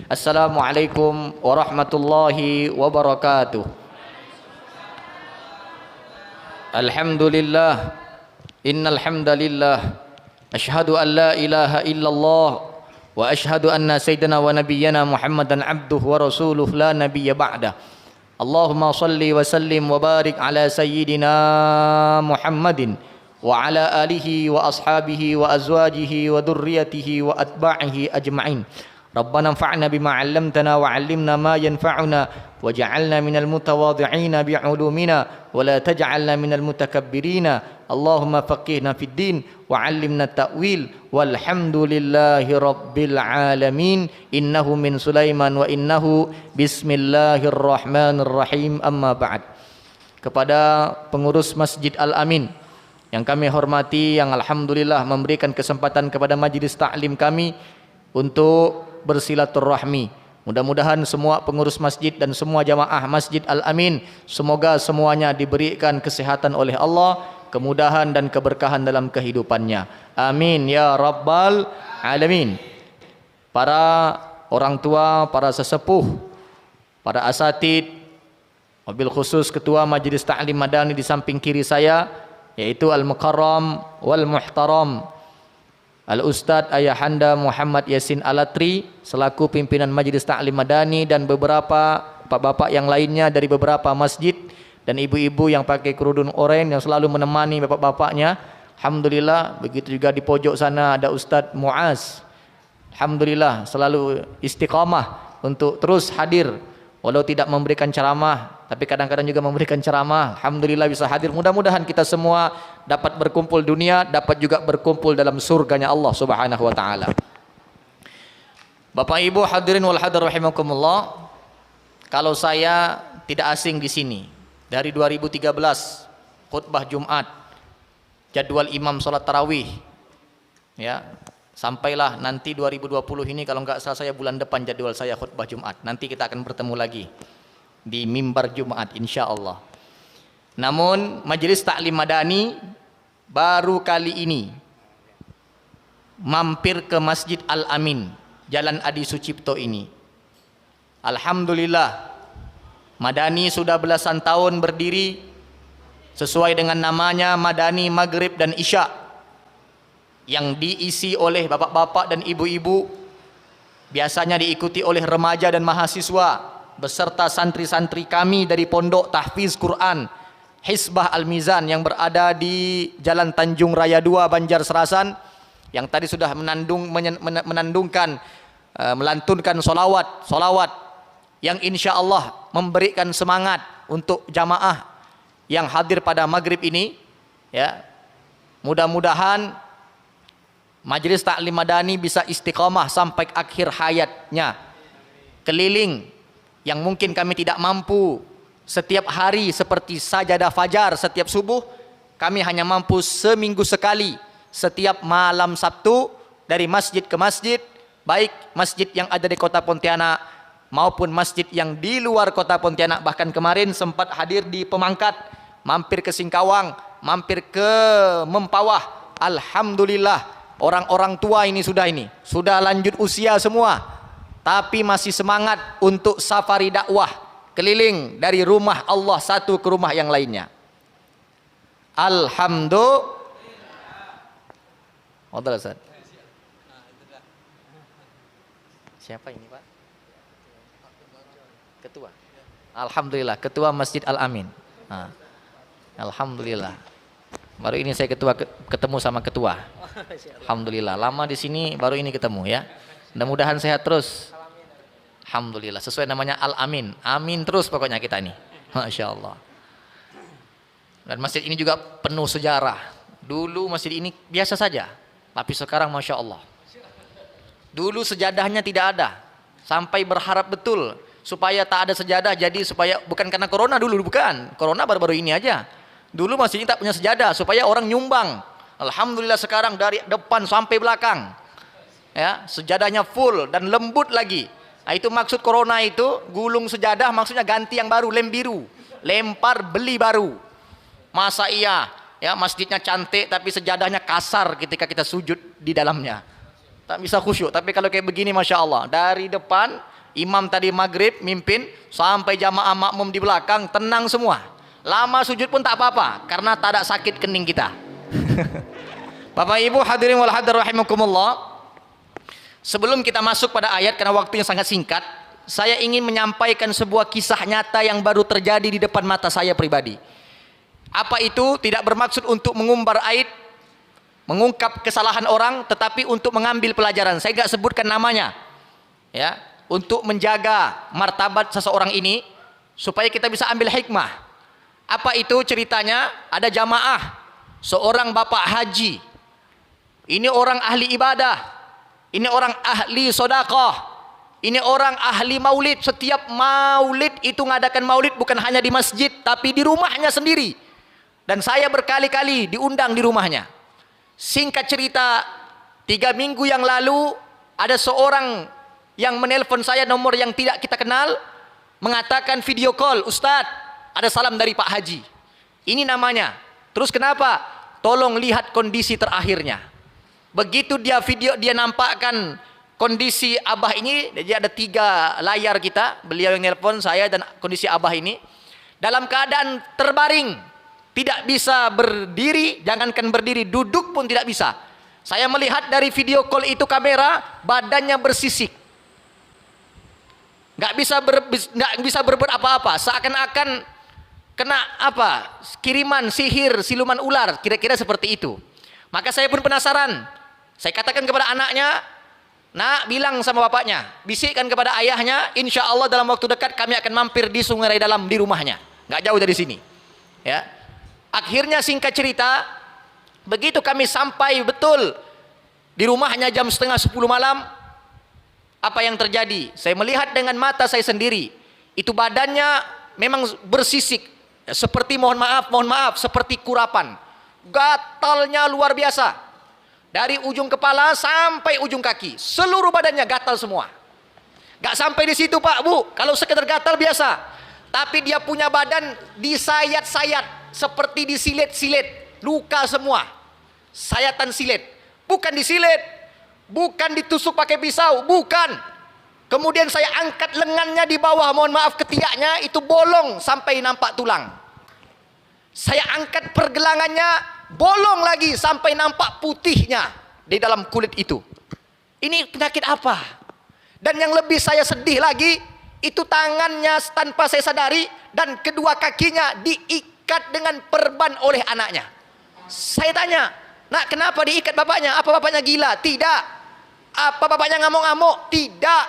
Assalamualaikum warahmatullahi wabarakatuh. Alhamdulillah, innal hamdalillah, asyhadu an la ilaha illallah wa asyhadu anna sayyidina wa nabiyyana Muhammadan abduhu wa rasuluhu la nabiyya ba'dah. Allahumma salli wa sallim wa barik ala sayyidina Muhammadin wa ala alihi wa ashabihi wa azwajihi wa dhurriyyatihi wa atba'ihi ajma'in. Rabbana anfa'na bima 'allamtana wa 'allimna ma yanfa'una waj'alna minal mutawadhi'ina bi'ulumina wa la taj'alna minal mutakabbirina. Allahumma faqihna fid din wa 'allimna ta'wil walhamdulillahi rabbil alamin. Innahu min Sulaiman wa innahu bismillahirrahmanirrahim. Amma ba'd. Kepada pengurus Masjid Al-Amin yang kami hormati, yang alhamdulillah memberikan kesempatan kepada majelis taklim kami untuk bersilaturahmi. Mudah-mudahan semua pengurus masjid dan semua jamaah Masjid Al-Amin, semoga semuanya diberikan kesehatan oleh Allah, kemudahan dan keberkahan dalam kehidupannya. Amin ya rabbal alamin. Para orang tua, para sesepuh, para asatid, wabil khusus ketua Majelis Ta'lim Madani di samping kiri saya, yaitu Al-Mukarram wal Muhtaram Al-Ustadz Ayahanda Muhammad Yasin Alatri selaku pimpinan Majelis Ta'lim Madani, dan beberapa bapak-bapak yang lainnya dari beberapa masjid, dan ibu-ibu yang pakai kerudung oranye yang selalu menemani bapak-bapaknya. Alhamdulillah. Begitu juga di pojok sana ada Ustadz Muaz. Alhamdulillah selalu istiqamah untuk terus hadir walau tidak memberikan ceramah, tapi kadang-kadang juga memberikan ceramah. Alhamdulillah bisa hadir. Mudah-mudahan kita semua dapat berkumpul dunia, dapat juga berkumpul dalam surganya Allah Subhanahu wa taala. Bapak Ibu hadirin wal hadir rahimakumullah. Kalau saya tidak asing di sini dari 2013 khutbah Jumat, jadwal imam salat tarawih, ya, sampailah nanti 2020 ini, kalau nggak salah saya bulan depan jadwal saya khutbah Jumat. Nanti kita akan bertemu lagi di mimbar Jumat insyaallah. Namun Majelis Ta'lim Madani baru kali ini mampir ke Masjid Al-Amin, Jalan Adi Sucipto ini. Alhamdulillah, Madani sudah belasan tahun berdiri sesuai dengan namanya, Madani Maghrib dan Isya, yang diisi oleh bapak-bapak dan ibu-ibu, biasanya diikuti oleh remaja dan mahasiswa beserta santri-santri kami dari Pondok Tahfiz Quran Hisbah Al-Mizan yang berada di Jalan Tanjung Raya 2 Banjar Serasan, yang tadi sudah melantunkan solawat yang insya Allah memberikan semangat untuk jamaah yang hadir pada maghrib ini, ya. Mudah-mudahan Majelis Ta'lim Madani bisa istiqamah sampai akhir hayatnya. Keliling yang mungkin kami tidak mampu setiap hari seperti sajadah fajar setiap subuh, kami hanya mampu seminggu sekali setiap malam Sabtu dari masjid ke masjid, baik masjid yang ada di kota Pontianak maupun masjid yang di luar kota Pontianak. Bahkan kemarin sempat hadir di Pemangkat, mampir ke Singkawang, mampir ke Mempawah. Alhamdulillah, orang-orang tua ini sudah lanjut usia semua, tapi masih semangat untuk safari dakwah keliling dari rumah Allah satu ke rumah yang lainnya. Alhamdulillah. Siapa ini Pak? Ketua. Alhamdulillah, Ketua Masjid Al-Amin. Alhamdulillah. Baru ini saya ketemu sama ketua. Alhamdulillah, lama di sini baru ini ketemu ya. Mudah-mudahan sehat terus. Alhamdulillah, sesuai namanya Al-Amin. Amin terus pokoknya kita nih. Masya Allah. Dan masjid ini juga penuh sejarah. Dulu masjid ini biasa saja, tapi sekarang Masya Allah. Dulu sejadahnya tidak ada. Sampai berharap betul supaya tak ada sejadah, jadi supaya bukan karena corona dulu, bukan. Corona baru-baru ini aja. Dulu masjid ini tak punya sejadah supaya orang nyumbang. Alhamdulillah sekarang dari depan sampai belakang, ya, sejadahnya full dan lembut lagi. Nah, itu maksud corona itu, gulung sejadah maksudnya ganti yang baru, lem biru. Lempar beli baru. Masa iya? Ya, masjidnya cantik tapi sejadahnya kasar ketika kita sujud di dalamnya. Tak bisa khusyuk. Tapi kalau kayak begini Masya Allah, dari depan imam tadi maghrib mimpin sampai jamaah makmum di belakang tenang semua. Lama sujud pun tak apa-apa karena tak ada sakit kening kita. Bapak Ibu hadirin wal hadir rahimakumullah. Sebelum kita masuk pada ayat karena waktunya sangat singkat, saya ingin menyampaikan sebuah kisah nyata yang baru terjadi di depan mata saya pribadi. Apa itu? Tidak bermaksud untuk mengumbar aib, mengungkap kesalahan orang, tetapi untuk mengambil pelajaran. Saya nggak sebutkan namanya, ya, untuk menjaga martabat seseorang ini supaya kita bisa ambil hikmah. Apa itu ceritanya? Ada jamaah, seorang bapak haji. Ini orang ahli ibadah. Ini orang ahli sedekah. Ini orang ahli maulid. Setiap maulid itu ngadakan maulid bukan hanya di masjid tapi di rumahnya sendiri. Dan saya berkali-kali diundang di rumahnya. Singkat cerita, 3 minggu yang lalu ada seorang yang menelpon saya nomor yang tidak kita kenal, mengatakan video call, Ustadz, ada salam dari Pak Haji. Ini namanya. Terus kenapa? Tolong lihat kondisi terakhirnya. Begitu dia video, dia nampakkan kondisi abah ini. Jadi ada 3 layar kita, beliau yang nelpon, saya dan kondisi abah ini dalam keadaan terbaring, tidak bisa berdiri, jangankan berdiri, duduk pun tidak bisa. Saya melihat dari video call itu kamera, badannya bersisik, nggak bisa berbuat apa-apa, seakan-akan kena apa, kiriman sihir, siluman ular, kira-kira seperti itu. Maka saya pun penasaran. Saya katakan kepada anaknya, nak, bilang sama bapaknya, bisikkan kepada ayahnya, insya Allah dalam waktu dekat kami akan mampir di Sungai Dalam di rumahnya, nggak jauh dari sini. Ya, akhirnya singkat cerita, begitu kami sampai betul di rumahnya jam setengah 10 malam, apa yang terjadi? Saya melihat dengan mata saya sendiri, itu badannya memang bersisik, seperti mohon maaf, seperti kurapan, gatalnya luar biasa. Dari ujung kepala sampai ujung kaki, seluruh badannya gatal semua. Gak sampai di situ Pak Bu, kalau sekedar gatal biasa. Tapi dia punya badan disayat-sayat, seperti disilet-silet, luka semua. Sayatan silet, bukan disilet, bukan ditusuk pakai pisau, bukan. Kemudian saya angkat lengannya di bawah, mohon maaf, ketiaknya itu bolong sampai nampak tulang. Saya angkat pergelangannya, bolong lagi sampai nampak putihnya di dalam kulit itu. Ini penyakit apa? Dan yang lebih saya sedih lagi, itu tangannya tanpa saya sadari dan kedua kakinya diikat dengan perban oleh anaknya. Saya tanya, nak, kenapa diikat bapaknya? Apa bapaknya gila? Tidak. Apa bapaknya ngamuk-ngamuk? Tidak.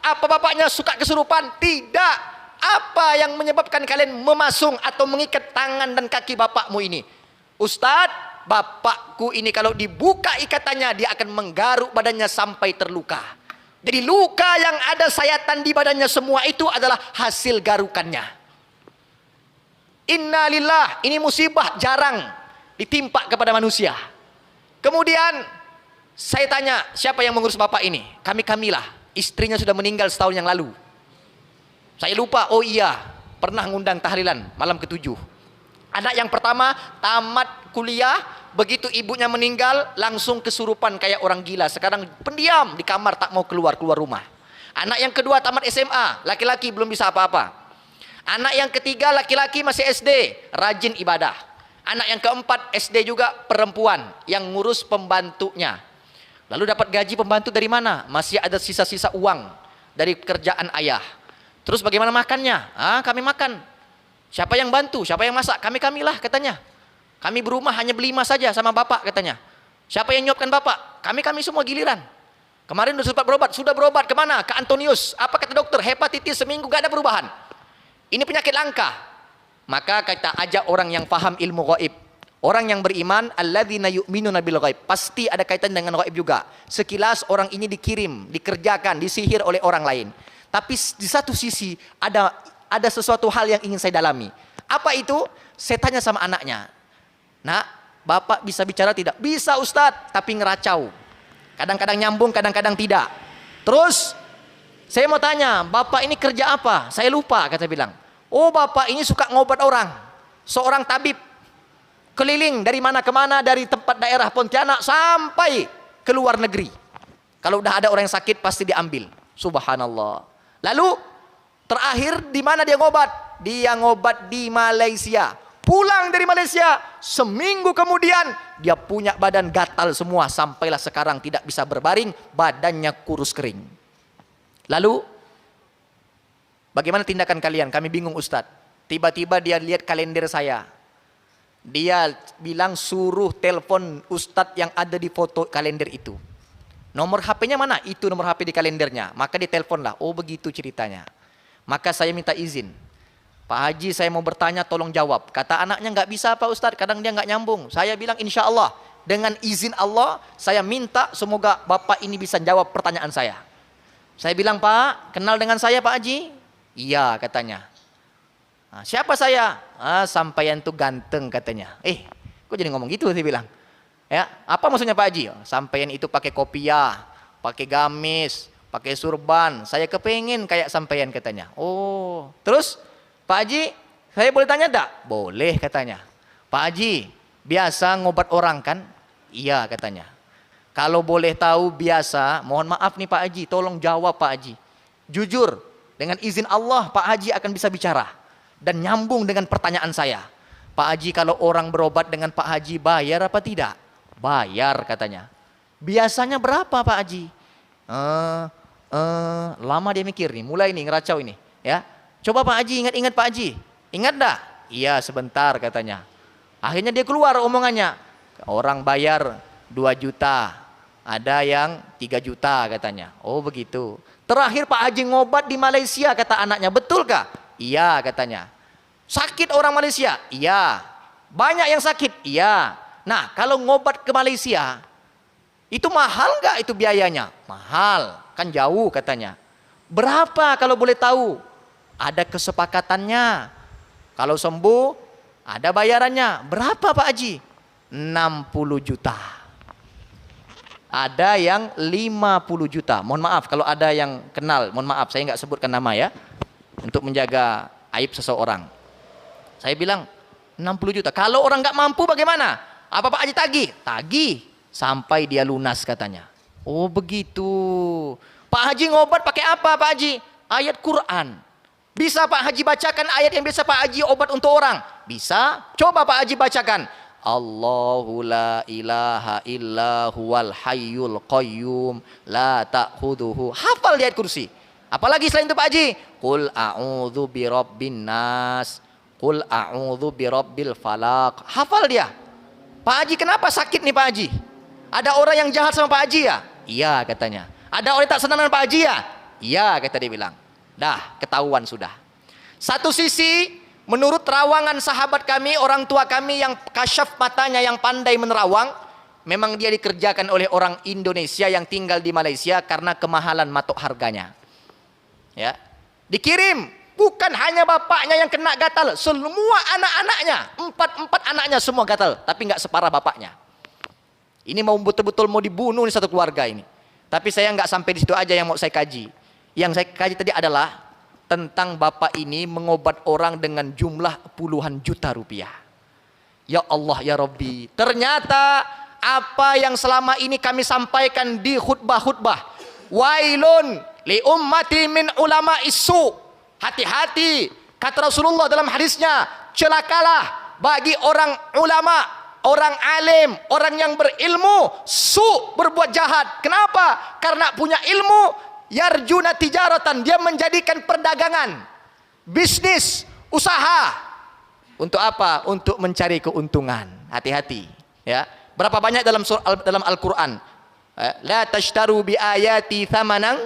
Apa bapaknya suka kesurupan? Tidak. Apa yang menyebabkan kalian memasung atau mengikat tangan dan kaki bapakmu ini? Ustadz, bapakku ini kalau dibuka ikatannya dia akan menggaruk badannya sampai terluka. Jadi luka yang ada sayatan di badannya semua itu adalah hasil garukannya. Innalillah, ini musibah jarang ditimpa kepada manusia. Kemudian saya tanya, siapa yang mengurus bapak ini? Kamilah, istrinya sudah meninggal setahun yang lalu. Saya lupa, oh iya, pernah ngundang tahlilan malam ke-7. Anak yang pertama tamat kuliah, begitu ibunya meninggal langsung kesurupan kayak orang gila. Sekarang pendiam di kamar, tak mau keluar rumah. Anak yang kedua tamat SMA, laki-laki, belum bisa apa-apa. Anak yang ketiga laki-laki masih SD, rajin ibadah. Anak yang keempat SD juga, perempuan yang ngurus pembantunya. Lalu dapat gaji pembantu dari mana? Masih ada sisa-sisa uang dari kerjaan ayah. Terus bagaimana makannya? Kami makan. Siapa yang bantu? Siapa yang masak? Kamilah katanya. Kami berumah hanya berlima saja sama bapak katanya. Siapa yang nyuapkan bapak? Kami semua giliran. Kemarin sudah berobat. Sudah berobat kemana? Ke Antonius. Apa kata dokter? Hepatitis, seminggu gak ada perubahan. Ini penyakit langka. Maka kita ajak orang yang paham ilmu gaib. Orang yang beriman, alladzina yu'minuna bil ghaib, pasti ada kaitan dengan gaib juga. Sekilas orang ini dikirim, dikerjakan, disihir oleh orang lain. Tapi di satu sisi ada sesuatu hal yang ingin saya dalami. Apa itu? Saya tanya sama anaknya, nak, bapak bisa bicara tidak? Bisa Ustadz, tapi ngeracau. Kadang-kadang nyambung, kadang-kadang tidak. Terus Saya mau tanya, bapak ini kerja apa? Saya lupa, kata bilang. Oh, bapak ini suka ngobat orang. Seorang tabib. Keliling dari mana ke mana, dari tempat daerah Pontianak sampai ke luar negeri. Kalau udah ada orang yang sakit pasti diambil. Subhanallah. Lalu terakhir di mana dia ngobat? Dia ngobat di Malaysia. Pulang dari Malaysia, seminggu kemudian dia punya badan gatal semua. Sampailah sekarang tidak bisa berbaring, badannya kurus kering. Lalu, bagaimana tindakan kalian? Kami bingung Ustadz. Tiba-tiba dia lihat kalender saya. Dia bilang suruh telepon Ustadz yang ada di foto kalender itu. Nomor HP-nya mana? Itu nomor HP di kalendernya. Maka diteleponlah. Oh begitu ceritanya. Maka saya minta izin. Pak Haji, saya mau bertanya, tolong jawab. Kata anaknya, nggak bisa Pak Ustadz, kadang dia nggak nyambung. Saya bilang insya Allah, dengan izin Allah, saya minta semoga Bapak ini bisa jawab pertanyaan saya. Saya bilang, Pak, kenal dengan saya Pak Haji? Iya, katanya. Nah, siapa saya? Sampaian tuh ganteng, katanya. Kok jadi ngomong gitu? Saya bilang. Ya, apa maksudnya Pak Haji? Sampaian itu pakai kopiah, pakai gamis, pakai surban. Saya kepengen kayak sampaian, katanya. Oh, terus Pak Haji, saya boleh tanya enggak? Boleh, katanya. Pak Haji, biasa ngobat orang kan? Iya, katanya. Kalau boleh tahu biasa, mohon maaf nih Pak Haji, tolong jawab Pak Haji. Jujur, dengan izin Allah Pak Haji akan bisa bicara. Dan nyambung dengan pertanyaan saya. Pak Haji, kalau orang berobat dengan Pak Haji bayar apa tidak? Bayar, katanya. Biasanya berapa Pak Haji? Lama dia mikir nih, mulai nih ngeracau ini. Ya, coba Pak Haji ingat-ingat Pak Haji. Ingat dah? Iya sebentar, katanya. Akhirnya dia keluar omongannya. Orang bayar 2 juta. Ada yang 3 juta katanya. Oh begitu. Terakhir Pak Haji ngobat di Malaysia, kata anaknya. Betulkah? Iya, katanya. Sakit orang Malaysia? Iya. Banyak yang sakit? Iya. Nah, kalau ngobat ke Malaysia, itu mahal nggak itu biayanya? Mahal. Kan jauh, katanya. Berapa kalau boleh tahu? Ada kesepakatannya. Kalau sembuh, ada bayarannya. Berapa Pak Haji? 60 juta. Ada yang 50 juta. Mohon maaf kalau ada yang kenal. Mohon maaf saya nggak sebutkan nama ya. Untuk menjaga aib seseorang. Saya bilang 60 juta. Kalau orang nggak mampu bagaimana? Apa Pak Haji tagih? Tagih sampai dia lunas, katanya. Oh begitu. Pak Haji ngobat pakai apa Pak Haji? Ayat Quran. Bisa Pak Haji bacakan ayat yang biasa Pak Haji obat untuk orang? Bisa. Coba Pak Haji bacakan. Allahu la ilaha illa huwal hayyul qayyum la ta'khudhuhu. Hafal di ayat kursi. Apalagi selain itu Pak Haji? Qul a'udzu birabbin nas. Qul a'udzu birabbil falaq. Hafal dia. Pak Haji kenapa sakit nih Pak Haji? Ada orang yang jahat sama Pak Haji ya? Iya, katanya. Ada orang yang tak senang dengan Pak Haji ya? Iya, kata dia bilang. Dah, ketahuan sudah. Satu sisi, menurut terawangan sahabat kami, orang tua kami yang kasyaf matanya, yang pandai menerawang, memang dia dikerjakan oleh orang Indonesia yang tinggal di Malaysia karena kemahalan matok harganya. Ya, dikirim. Bukan hanya bapaknya yang kena gatal, semua anak-anaknya, empat anaknya semua gatal, tapi nggak separah bapaknya. Ini mau betul-betul mau dibunuh nih satu keluarga ini. Tapi saya nggak sampai di situ aja yang mau saya kaji. Yang saya kaji tadi adalah tentang bapak ini mengobat orang dengan jumlah puluhan juta rupiah. Ya Allah ya Rabbi, ternyata apa yang selama ini kami sampaikan di khutbah-khutbah, wailun li ummati min ulama isu. Hati-hati, kata Rasulullah dalam hadisnya, celakalah bagi orang ulama, orang alim, orang yang berilmu, berbuat jahat. Kenapa? Karena punya ilmu, yarjuna tijaratan, dia menjadikan perdagangan, bisnis, usaha. Untuk apa? Untuk mencari keuntungan. Hati-hati. Ya. Berapa banyak dalam Al-Quran? La tashtaru bi ayati thamanan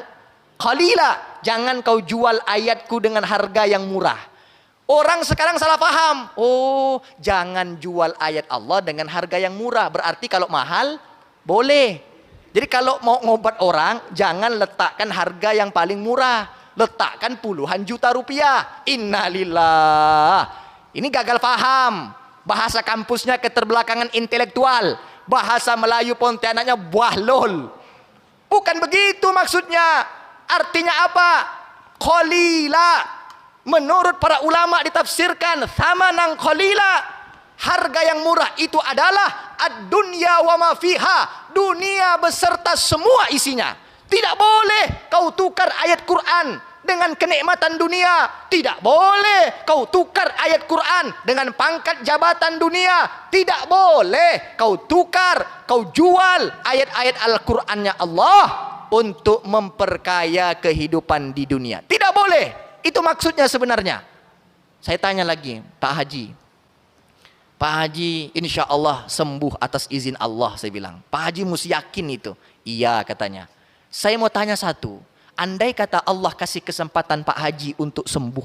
qalila. Jangan kau jual ayatku dengan harga yang murah. Orang sekarang salah paham. Oh, jangan jual ayat Allah dengan harga yang murah. Berarti kalau mahal, boleh. Jadi kalau mau ngobat orang, jangan letakkan harga yang paling murah. Letakkan puluhan juta rupiah. Innalillah. Ini gagal paham. Bahasa kampusnya keterbelakangan intelektual. Bahasa Melayu Pontianaknya buahlol. Bukan begitu maksudnya. Artinya apa? Qalila. Menurut para ulama ditafsirkan thamanan qalila. Harga yang murah itu adalah ad-dunya wa ma fiha. Dunia beserta semua isinya. Tidak boleh kau tukar ayat Quran dengan kenikmatan dunia. Tidak boleh kau tukar ayat Quran dengan pangkat jabatan dunia. Tidak boleh kau tukar, kau jual ayat-ayat Al-Qur'annya Allah untuk memperkaya kehidupan di dunia. Tidak boleh. Itu maksudnya sebenarnya. Saya tanya lagi, Pak Haji. Pak Haji insya Allah sembuh atas izin Allah, saya bilang. Pak Haji mesti yakin itu. Iya katanya. Saya mau tanya satu. Andai kata Allah kasih kesempatan Pak Haji untuk sembuh.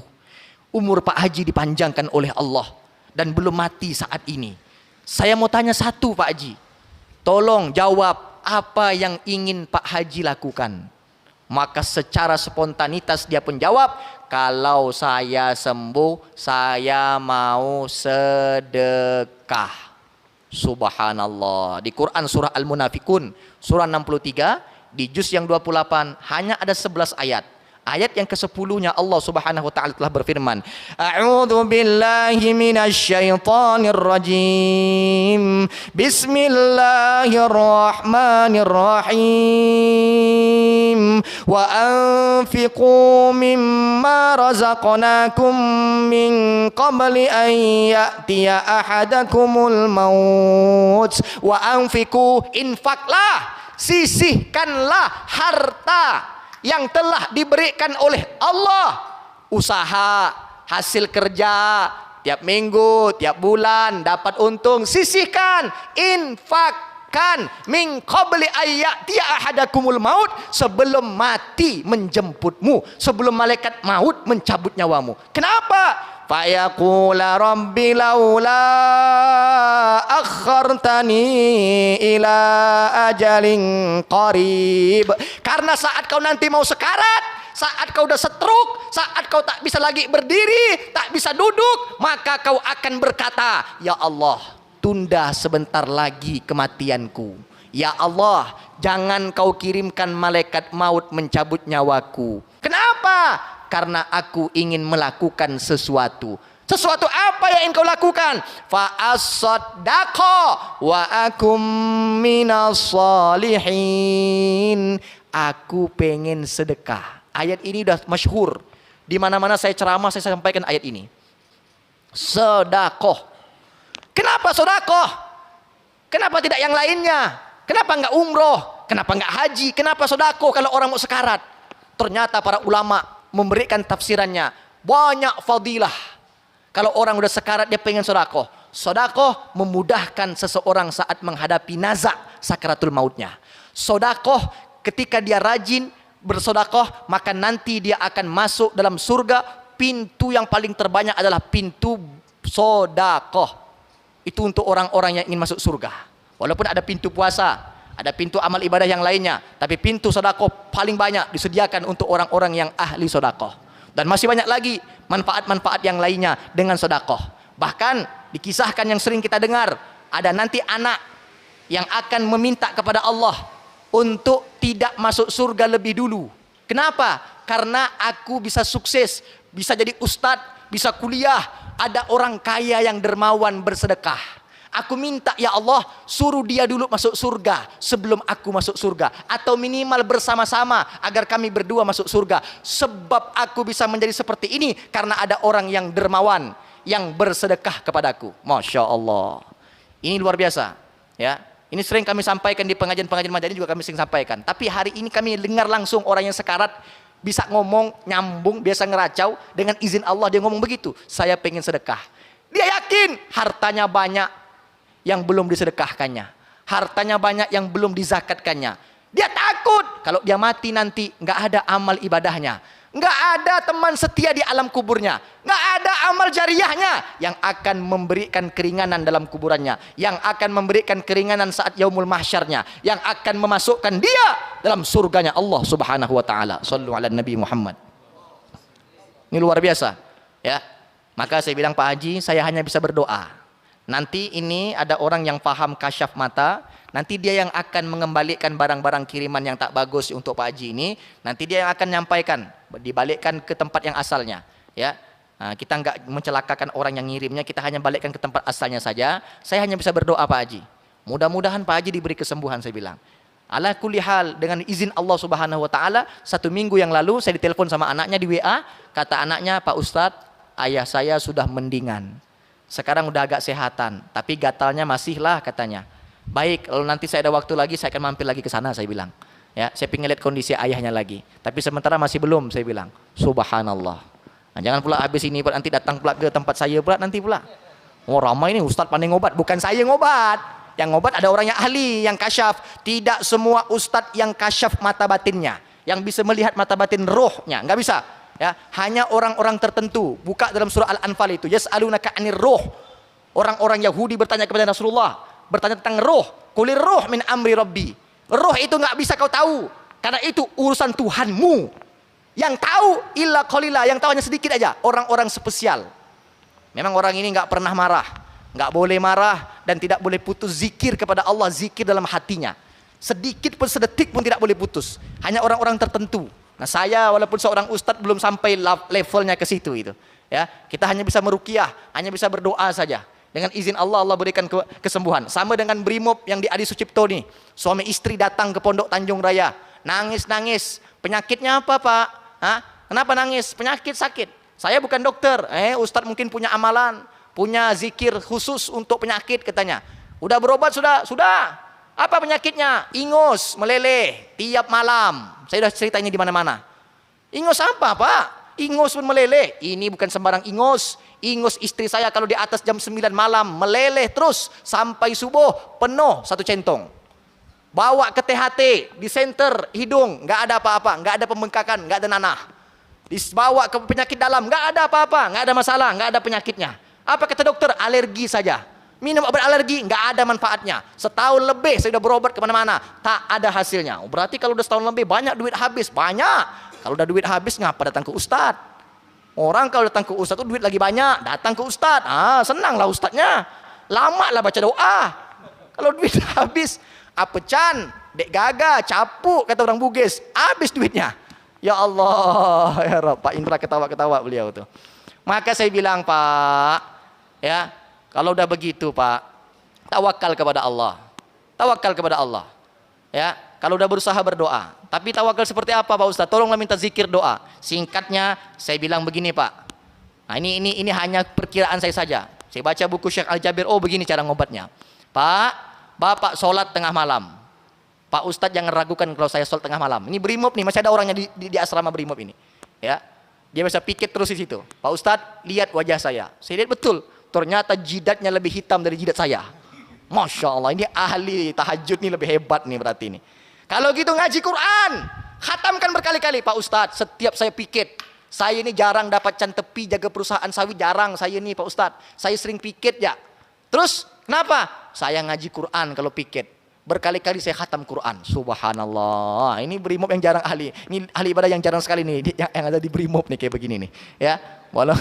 Umur Pak Haji dipanjangkan oleh Allah. Dan belum mati saat ini. Saya mau tanya satu Pak Haji. Tolong jawab apa yang ingin Pak Haji lakukan. Maka secara spontanitas dia pun jawab, kalau saya sembuh, saya mau sedekah. Subhanallah. Di Quran surah Al-Munafikun, surah 63, di juz yang 28, hanya ada 11 ayat. Ayat yang ke-10-nya Allah Subhanahu wa taala telah berfirman, A'udzu billahi minasyaitonir rajim. Bismillahirrahmanirrahim. Wa anfiqu mimma razaqnakum min qabli an ya'tiya ahadakumul maut. Wa anfiqu, infaklah, sisihkanlah harta yang telah diberikan oleh Allah. Usaha, hasil kerja, tiap minggu, tiap bulan dapat untung, sisihkan, infakkan, min qabli ayyatiya ahadakumul maut, sebelum mati menjemputmu, sebelum malaikat maut mencabut nyawamu. Kenapa? Fayaqula rabbi laula akhartani ila ajalin qarib. Karena saat kau nanti mau sekarat, saat kau udah stroke, saat kau tak bisa lagi berdiri, tak bisa duduk, maka kau akan berkata, ya Allah, tunda sebentar lagi kematianku. Ya Allah, jangan kau kirimkan malaikat maut mencabut nyawaku. Kenapa? Karena aku ingin melakukan sesuatu. Sesuatu apa yang ingin kau lakukan? Fa as-saddaqa wa akum minas salihin. Aku pengen sedekah. Ayat ini udah masyhur. Di mana-mana saya ceramah saya sampaikan ayat ini. Sedekah. Kenapa sedekah? Kenapa tidak yang lainnya? Kenapa enggak umroh? Kenapa enggak haji? Kenapa sedekah kalau orang mau sekarat? Ternyata para ulama memberikan tafsirannya banyak fadilah. Kalau orang udah sekarat dia pengen sedekah. Sedekah memudahkan seseorang saat menghadapi nazak sakaratul mautnya. Sedekah ketika dia rajin bersedekah, maka nanti dia akan masuk dalam surga. Pintu yang paling terbanyak adalah pintu sedekah. Itu untuk orang-orang yang ingin masuk surga. Walaupun ada pintu puasa, ada pintu amal ibadah yang lainnya, tapi pintu sedekah paling banyak disediakan untuk orang-orang yang ahli sedekah. Dan masih banyak lagi manfaat-manfaat yang lainnya dengan sedekah. Bahkan dikisahkan yang sering kita dengar, ada nanti anak yang akan meminta kepada Allah untuk tidak masuk surga lebih dulu. Kenapa? Karena aku bisa sukses, bisa jadi ustadz, bisa kuliah, ada orang kaya yang dermawan bersedekah. Aku minta ya Allah suruh dia dulu masuk surga sebelum aku masuk surga, atau minimal bersama-sama agar kami berdua masuk surga. Sebab aku bisa menjadi seperti ini karena ada orang yang dermawan yang bersedekah kepadaku. Masya Allah, ini luar biasa ya. Ini sering kami sampaikan di pengajian-pengajian Madani, juga kami sering sampaikan. Tapi hari ini kami dengar langsung orang yang sekarat bisa ngomong nyambung, biasa ngeracau, dengan izin Allah dia ngomong begitu, saya pengen sedekah. Dia yakin hartanya banyak yang belum disedekahkannya, hartanya banyak yang belum dizakatkannya. Dia takut kalau dia mati nanti nggak ada amal ibadahnya, nggak ada teman setia di alam kuburnya, nggak ada amal jariyahnya yang akan memberikan keringanan dalam kuburannya, yang akan memberikan keringanan saat yaumul mahsyarnya, yang akan memasukkan dia dalam surganya Allah Subhanahu wa taala. Shallu ala Nabi Muhammad. Ini luar biasa ya. Maka saya bilang, Pak Haji, saya hanya bisa berdoa. Nanti ini ada orang yang paham kasyaf mata, Nanti dia yang akan mengembalikan barang-barang kiriman yang tak bagus untuk Pak Haji ini. Nanti dia yang akan menyampaikan, dibalikkan ke tempat yang asalnya. Ya, kita nggak mencelakakan orang yang ngirimnya, kita hanya balikkan ke tempat asalnya saja. Saya hanya bisa berdoa Pak Haji. Mudah-mudahan Pak Haji diberi kesembuhan, saya bilang. Ala kulli hal, dengan izin Allah Subhanahu wa taala, 1 minggu yang lalu saya ditelepon sama anaknya di WA, kata anaknya, "Pak Ustadz, ayah saya sudah mendingan. Sekarang udah agak sehatan, tapi gatalnya masih lah," katanya. "Baik, kalau nanti saya ada waktu lagi, saya akan mampir lagi ke sana," saya bilang. Ya, saya pengen lihat kondisi ayahnya lagi. Tapi sementara masih belum, saya bilang. Subhanallah. Nah, jangan pula habis ini nanti datang pula ke tempat saya pula nanti pula. Oh, ramai ini Ustadz pandai ngobat. Bukan saya ngobat. Yang ngobat ada orang yang ahli, yang kasyaf. Tidak semua ustadz yang kasyaf mata batinnya, yang bisa melihat mata batin rohnya, nggak bisa. Ya, hanya orang-orang tertentu. Buka dalam surah Al-Anfal itu, yas'alunaka 'anir ruh. Orang-orang Yahudi bertanya kepada Rasulullah, bertanya tentang roh. Qulir roh min amri rabbi. Roh itu nggak bisa kau tahu, karena itu urusan Tuhanmu. Yang tahu illa qalila, yang tahu hanya sedikit aja. Orang-orang spesial. Memang orang ini nggak pernah marah, nggak boleh marah, dan tidak boleh putus zikir kepada Allah, zikir dalam hatinya. Sedikit pun, sedetik pun tidak boleh putus. Hanya orang-orang tertentu. Nah, saya walaupun seorang ustadz belum sampai levelnya ke situ itu. Ya, kita hanya bisa meruqyah, hanya bisa berdoa saja. Dengan izin Allah, Allah berikan kesembuhan. Sama dengan Brimob yang di Adi Sucipto nih. Suami istri datang ke Pondok Tanjung Raya, nangis-nangis. Penyakitnya apa, Pak? Hah? Kenapa nangis? Penyakit, sakit. Saya bukan dokter. Ustadz mungkin punya amalan, punya zikir khusus untuk penyakit katanya. Udah berobat sudah? Sudah. Apa penyakitnya? Ingus, meleleh tiap malam. Saya sudah cerita ini di mana-mana. Ingus apa, Pak? Ingus pun meleleh. Ini bukan sembarang ingus. Ingus istri saya kalau di atas jam 9 malam meleleh terus sampai subuh penuh 1 centong. Bawa ke THT, di center hidung, nggak ada apa-apa, nggak ada pembengkakan, nggak ada nanah. Dibawa ke penyakit dalam, nggak ada apa-apa, nggak ada masalah, nggak ada penyakitnya. Apa kata dokter? Alergi saja. Minum obat alergi, nggak ada manfaatnya. Setahun lebih saya udah berobat kemana-mana, tak ada hasilnya. Berarti kalau udah setahun lebih banyak duit habis, banyak. Kalau udah duit habis ngapa datang ke ustadz? Orang kalau datang ke ustadz itu duit lagi banyak, datang ke ustadz, senanglah ustadznya. Lama lah baca doa. Kalau duit habis, apecan, dek gaga, capuk kata orang Bugis, habis duitnya. Ya Allah, ya Rabb. Pak Indra ketawa-ketawa beliau tuh. Maka saya bilang, Pak, ya, kalau udah begitu, Pak, tawakal kepada Allah. Tawakal kepada Allah. Ya, kalau udah berusaha berdoa. Tapi tawakal seperti apa, Pak Ustaz? Tolonglah minta zikir doa. Singkatnya, saya bilang begini, Pak. Nah, ini hanya perkiraan saya saja. Saya baca buku Syekh Al-Jabir, begini cara ngobatnya. Pak, Bapak sholat tengah malam. Pak Ustadz jangan ragukan kalau saya sholat tengah malam. Ini Brimob nih, masih ada orangnya di asrama Brimob ini. Ya, dia bisa pikir terus di situ. Pak Ustadz, lihat wajah saya. Saya lihat betul. Ternyata jidatnya lebih hitam dari jidat saya. Masya Allah, ini ahli tahajud nih, lebih hebat nih berarti ini. Kalau gitu ngaji Quran, khatamkan berkali-kali. Pak Ustadz, setiap saya pikir, saya ini jarang dapat can tepi jaga perusahaan sawit, jarang saya ini Pak Ustadz. Saya sering pikir ya. Terus kenapa? Saya ngaji Quran kalau pikir. Berkali-kali saya khatam Quran. Subhanallah. Ini Brimob yang jarang ahli. Ini ahli ibadah yang jarang sekali nih, yang ada di Brimob nih kayak begini nih. Ya, walau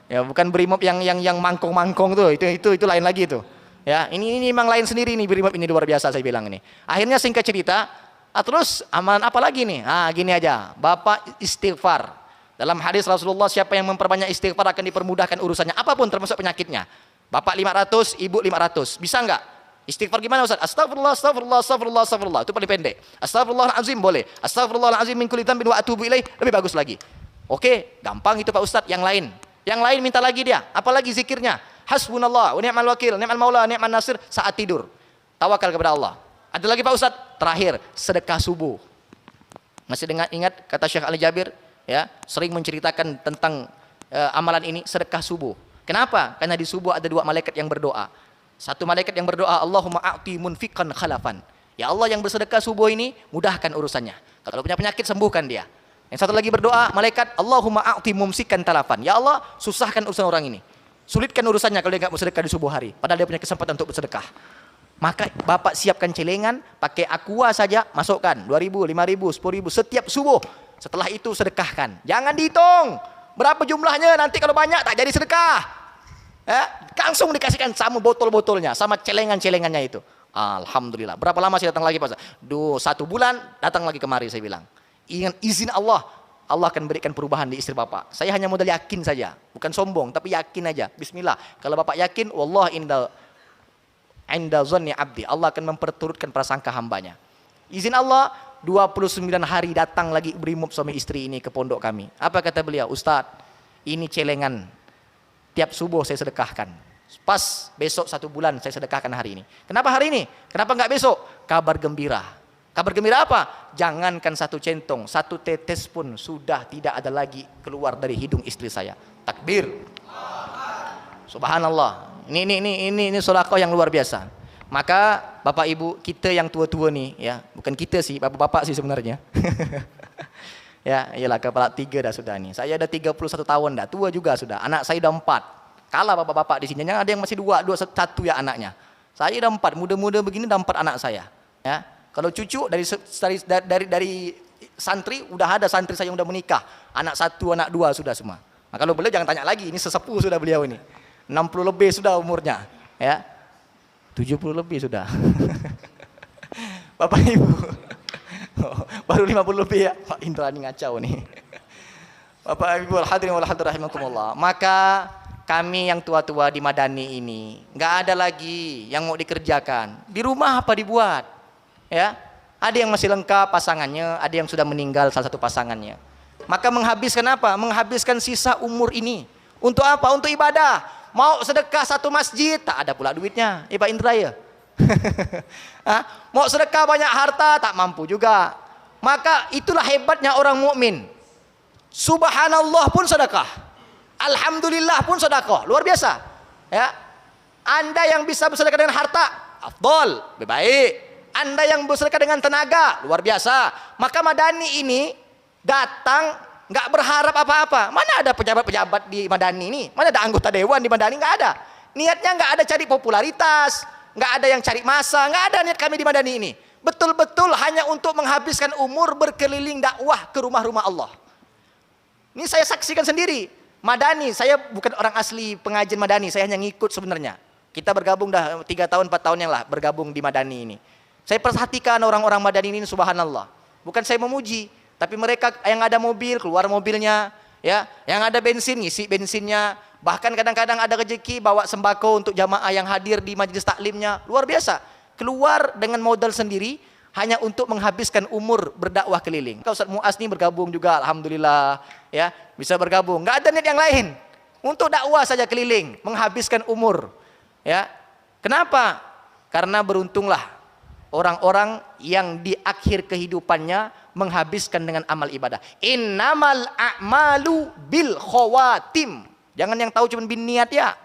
ya bukan Brimob yang mangkong-mangkong tuh. Itu lain lagi tuh. Ya, ini memang lain sendiri nih Brimob ini, luar biasa saya bilang ini. Akhirnya singkat cerita, terus amalan apa lagi nih? Gini aja. Bapak istighfar. Dalam hadis Rasulullah, siapa yang memperbanyak istighfar akan dipermudahkan urusannya, apapun termasuk penyakitnya. Bapak 500, ibu 500. Bisa enggak? Istighfar gimana Ustaz? Astagfirullah, astagfirullah, astagfirullah, astagfirullah. Itu paling pendek. Astagfirullahalazim boleh. Astagfirullahalazim min kulli dzambin wa atubu ilaih, lebih bagus lagi. Oke, gampang itu Pak Ustaz. Yang lain minta lagi dia. Apalagi zikirnya? Hasbunallah wa ni'mal wakil, ni'mal maula, ni'man nasir saat tidur. Tawakal kepada Allah. Ada lagi Pak Ustaz? Terakhir, sedekah subuh. Masih ingat kata Syekh Ali Jabir, ya, sering menceritakan tentang amalan ini, sedekah subuh. Kenapa? Karena di subuh ada 2 malaikat yang berdoa. Satu malaikat yang berdoa, Allahumma a'ti munfiqan khalafan. Ya Allah, yang bersedekah subuh ini mudahkan urusannya. Kalau punya penyakit sembuhkan dia. Yang satu lagi berdoa, malaikat, Allahumma a'ti mumsikan talafan. Ya Allah, susahkan urusan orang ini. Sulitkan urusannya kalau dia nggak bersedekah di subuh hari. Padahal dia punya kesempatan untuk bersedekah. Maka Bapak siapkan celengan, pakai aqua saja, masukkan 2.000, 5.000, 10.000 setiap subuh. Setelah itu sedekahkan. Jangan dihitung berapa jumlahnya, nanti kalau banyak tak jadi sedekah. Langsung dikasihkan sama botol-botolnya, sama celengan-celengannya itu. Alhamdulillah. Berapa lama saya datang lagi Pak Ustaz? 1 bulan datang lagi kemari saya bilang. Ingat izin Allah, Allah akan berikan perubahan di istri Bapak. Saya hanya modal yakin saja, bukan sombong, tapi yakin aja. Bismillah. Kalau Bapak yakin, wallah inda zanni abdi. Allah akan memperturutkan prasangka hambanya. Izin Allah, 29 hari datang lagi brimob suami istri ini ke pondok kami. Apa kata beliau? Ustaz, ini celengan. Tiap subuh saya sedekahkan. Pas besok 1 bulan saya sedekahkan hari ini. Kenapa hari ini? Kenapa enggak besok? Kabar gembira. Kabar gembira apa? Jangankan 1 centong, 1 tetes pun sudah tidak ada lagi keluar dari hidung istri saya. Takbir. Subhanallah. Ini sedekah yang luar biasa. Maka Bapak Ibu kita yang tua-tua nih ya, bukan kita sih, bapak-bapak sih sebenarnya. Ya, iyalah kepala 3 dah sudah nih. Saya ada 31 tahun dah, tua juga sudah. Anak saya udah 4. Kalah bapak-bapak di sini. Yang ada yang masih 2, 1 ya anaknya. Saya udah 4, muda-muda begini udah 4 anak saya. Ya. Kalau cucu dari santri udah ada santri saya yang udah menikah. Anak 1, anak 2 sudah semua. Nah, kalau beliau jangan tanya lagi, ini sesepuh sudah beliau ini. 60 lebih sudah umurnya, ya. 70 lebih sudah. Bapak Ibu. Oh, baru 50 lebih ya. Pak Indra ini ngacau nih. Bapak Ibu hadirin wal hadirat rahimakumullah. Maka kami yang tua-tua di Madani ini nggak ada lagi yang mau dikerjakan. Di rumah apa dibuat? Ya. Ada yang masih lengkap pasangannya, ada yang sudah meninggal salah satu pasangannya. Maka menghabiskan apa? Menghabiskan sisa umur ini. Untuk apa? Untuk ibadah. Mau sedekah 1 masjid, tak ada pula duitnya. Pak Indra ya. Mau sedekah banyak harta, tak mampu juga. Maka itulah hebatnya orang mukmin. Subhanallah pun sedekah. Alhamdulillah pun sedekah. Luar biasa. Ya. Anda yang bisa bersedekah dengan harta, afdol, lebih baik. Anda yang bersedekah dengan tenaga, luar biasa. Maka Madani ini datang nggak berharap apa-apa. Mana ada pejabat-pejabat di Madani ini? Mana ada anggota dewan di Madani? Nggak ada. Niatnya nggak ada cari popularitas, nggak ada yang cari masa, nggak ada niat kami di Madani ini. Betul-betul hanya untuk menghabiskan umur berkeliling dakwah ke rumah-rumah Allah. Ini saya saksikan sendiri. Madani, saya bukan orang asli pengajian Madani, saya hanya ngikut sebenarnya. Kita bergabung dah 3 tahun 4 tahun yang lah bergabung di Madani ini. Saya perhatikan orang-orang Madani ini, subhanallah. Bukan saya memuji, tapi mereka yang ada mobil, keluar mobilnya, ya, yang ada bensin, ngisi bensinnya, bahkan kadang-kadang ada rezeki bawa sembako untuk jamaah yang hadir di majelis taklimnya, luar biasa. Keluar dengan modal sendiri hanya untuk menghabiskan umur berdakwah keliling. Kalau Ustaz Muaz ini bergabung juga, alhamdulillah, ya, bisa bergabung. Nggak ada niat yang lain, untuk dakwah saja keliling, menghabiskan umur, ya. Kenapa? Karena beruntunglah orang-orang yang di akhir kehidupannya menghabiskan dengan amal ibadah. Innamal a'malu bil khawatim. Jangan yang tahu cuma bin niat ya.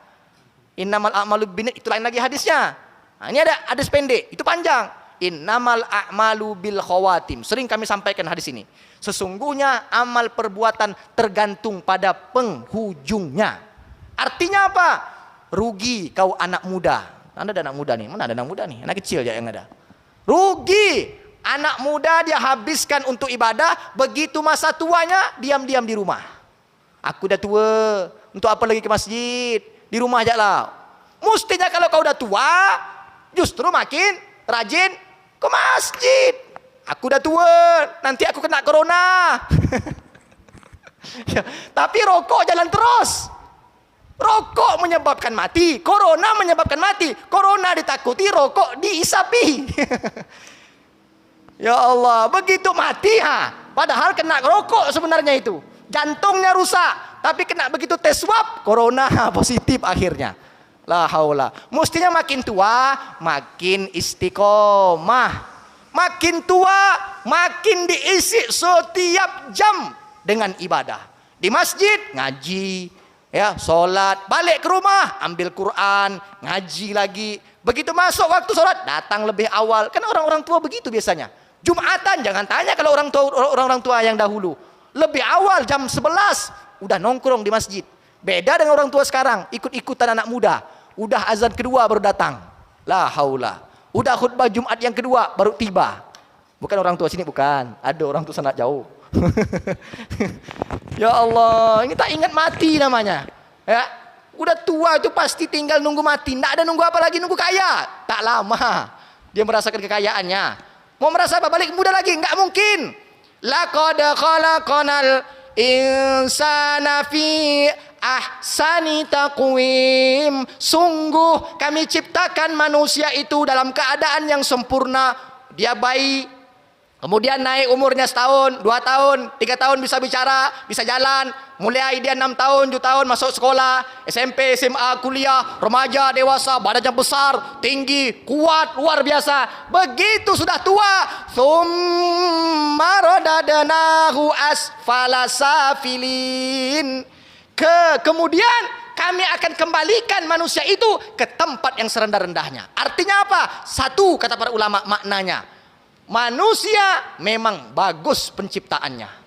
Innamal a'malu bin niat, itu lain lagi hadisnya. Nah, ini ada hadis pendek, itu panjang. Innamal a'malu bil khawatim. Sering kami sampaikan hadis ini. Sesungguhnya amal perbuatan tergantung pada penghujungnya. Artinya apa? Rugi kau anak muda. Anda ada anak muda nih. Mana ada anak muda nih? Anak kecil aja yang ada. Rugi. Anak muda dia habiskan untuk ibadah, begitu masa tuanya diam-diam di rumah. Aku udah tua, untuk apa lagi ke masjid? Di rumah aja lah. Mestinya kalau kau udah tua, justru makin rajin ke masjid. Aku udah tua, nanti aku kena corona. Ya, tapi rokok jalan terus. Rokok menyebabkan mati, corona menyebabkan mati. Corona ditakuti, rokok diisapi. Ya Allah, begitu mati padahal kena rokok sebenarnya itu. Jantungnya rusak, tapi kena begitu tes swab, corona positif akhirnya. La haula. Mestinya makin tua, makin istiqomah. Makin tua, makin diisi setiap jam dengan ibadah. Di masjid ngaji, ya, sholat, balik ke rumah, ambil Quran, ngaji lagi. Begitu masuk waktu sholat, datang lebih awal. Kan orang-orang tua begitu biasanya. Jumatan, jangan tanya kalau orang tua yang dahulu. Lebih awal jam 11 udah nongkrong di masjid. Beda dengan orang tua sekarang, ikut-ikutan anak muda. Udah azan kedua baru datang. La haula. Udah khutbah Jumat yang kedua baru tiba. Bukan orang tua sini, bukan. Ada orang tua sana jauh. Ya Allah, ini tak ingat mati namanya. Ya, udah tua itu pasti tinggal nunggu mati. Nggak ada nunggu apa lagi, nunggu kaya. Tak lama. dia merasakan kekayaannya. Mau merasa balik muda lagi? Enggak mungkin. Laqad khalaqanal insana fi ahsani taqwim. Sungguh kami ciptakan manusia itu dalam keadaan yang sempurna. Dia bayi, kemudian naik umurnya setahun, 2 tahun, 3 tahun bisa bicara, bisa jalan. Mulai dia 6 tahun, 7 tahun masuk sekolah, SMP, SMA, kuliah, remaja, dewasa, badannya besar, tinggi, kuat, luar biasa. Begitu sudah tua, tsumma radadnahu asfala safilin. Kemudian kami akan kembalikan manusia itu ke tempat yang serendah-rendahnya. Artinya apa? Satu, kata para ulama, maknanya manusia memang bagus penciptaannya.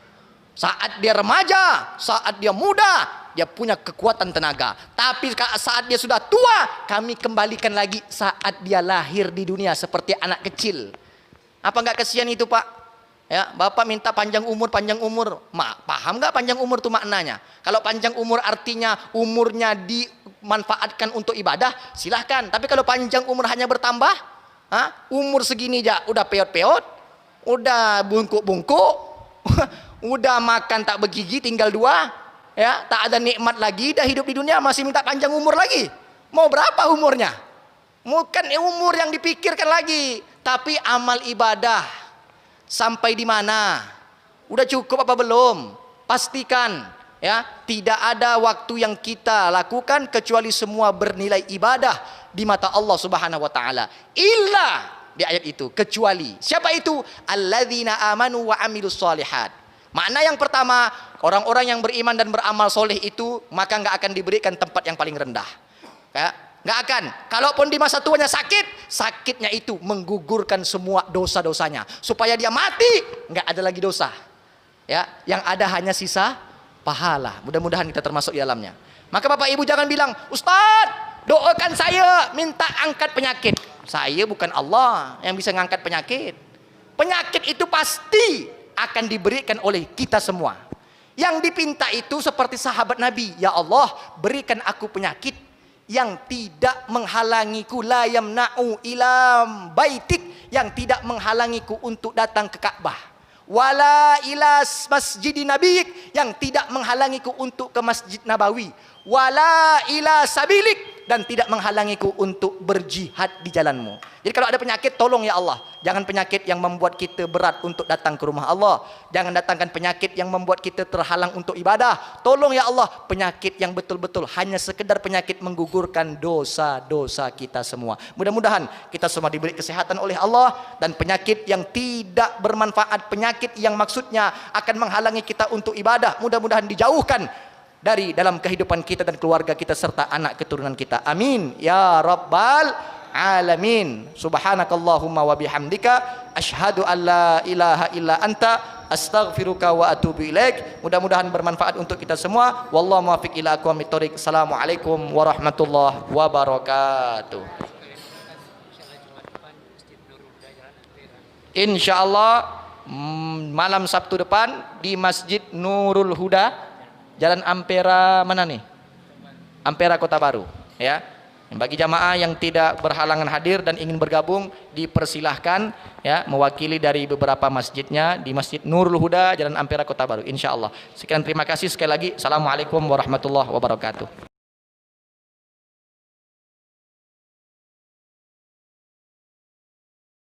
Saat dia remaja, saat dia muda, dia punya kekuatan tenaga. Tapi saat dia sudah tua, kami kembalikan lagi saat dia lahir di dunia seperti anak kecil. Apa enggak kesian itu, Pak? Ya, Bapak minta panjang umur, panjang umur. Paham enggak panjang umur itu maknanya? Kalau panjang umur artinya umurnya dimanfaatkan untuk ibadah, silahkan. Tapi kalau panjang umur hanya bertambah, umur segini aja udah peot-peot, udah bungkuk-bungkuk, udah makan tak bergigi tinggal 2, ya, tak ada nikmat lagi, dah hidup di dunia masih minta panjang umur lagi. Mau berapa umurnya? Bukan umur yang dipikirkan lagi, tapi amal ibadah sampai di mana? Udah cukup apa belum? Pastikan, ya, tidak ada waktu yang kita lakukan kecuali semua bernilai ibadah di mata Allah Subhanahu wa taala. Illa di ayat itu, kecuali siapa itu? Alladzina amanu wa amilus solihat. Makna yang pertama, orang-orang yang beriman dan beramal soleh itu maka nggak akan diberikan tempat yang paling rendah. Ya, nggak akan. Kalaupun di masa tuanya sakit, sakitnya itu menggugurkan semua dosa-dosanya supaya dia mati nggak ada lagi dosa. Ya, yang ada hanya sisa pahala. Mudah-mudahan kita termasuk di dalamnya. Maka Bapak Ibu jangan bilang, Ustadz, doakan saya minta angkat penyakit. Saya bukan Allah yang bisa ngangkat penyakit. Penyakit itu pasti akan diberikan oleh kita semua. Yang dipinta itu seperti sahabat Nabi, ya Allah, berikan aku penyakit yang tidak menghalangiku, la yamna'u ilam baitik, yang tidak menghalangiku untuk datang ke Ka'bah, wala ila masjidin nabiyik, yang tidak menghalangiku untuk ke Masjid Nabawi, wala ila sabilik, dan tidak menghalangiku untuk berjihad di jalanmu. Jadi kalau ada penyakit, tolong ya Allah, jangan penyakit yang membuat kita berat untuk datang ke rumah Allah. Jangan datangkan penyakit yang membuat kita terhalang untuk ibadah. Tolong ya Allah, penyakit yang betul-betul hanya sekedar penyakit menggugurkan dosa-dosa kita semua. Mudah-mudahan kita semua diberi kesehatan oleh Allah, dan penyakit yang tidak bermanfaat, penyakit yang maksudnya akan menghalangi kita untuk ibadah, mudah-mudahan dijauhkan dari dalam kehidupan kita dan keluarga kita serta anak keturunan kita. Amin ya rabbal alamin. Subhanakallahumma wa bihamdika asyhadu an la ilaha illa anta astaghfiruka wa atubu ilaik. Mudah-mudahan bermanfaat untuk kita semua. Wallahu muwaffiq ila aqwamit thoriq. Assalamualaikum warahmatullahi wabarakatuh. Insyaallah malam Sabtu depan di Masjid Nurul Huda, Jalan Ampera mana nih? Ampera Kota Baru, ya. Bagi jamaah yang tidak berhalangan hadir dan ingin bergabung, dipersilahkan, ya, mewakili dari beberapa masjidnya di Masjid Nurul Huda, Jalan Ampera Kota Baru, insyaallah. Sekian, terima kasih sekali lagi. Assalamualaikum warahmatullahi wabarakatuh.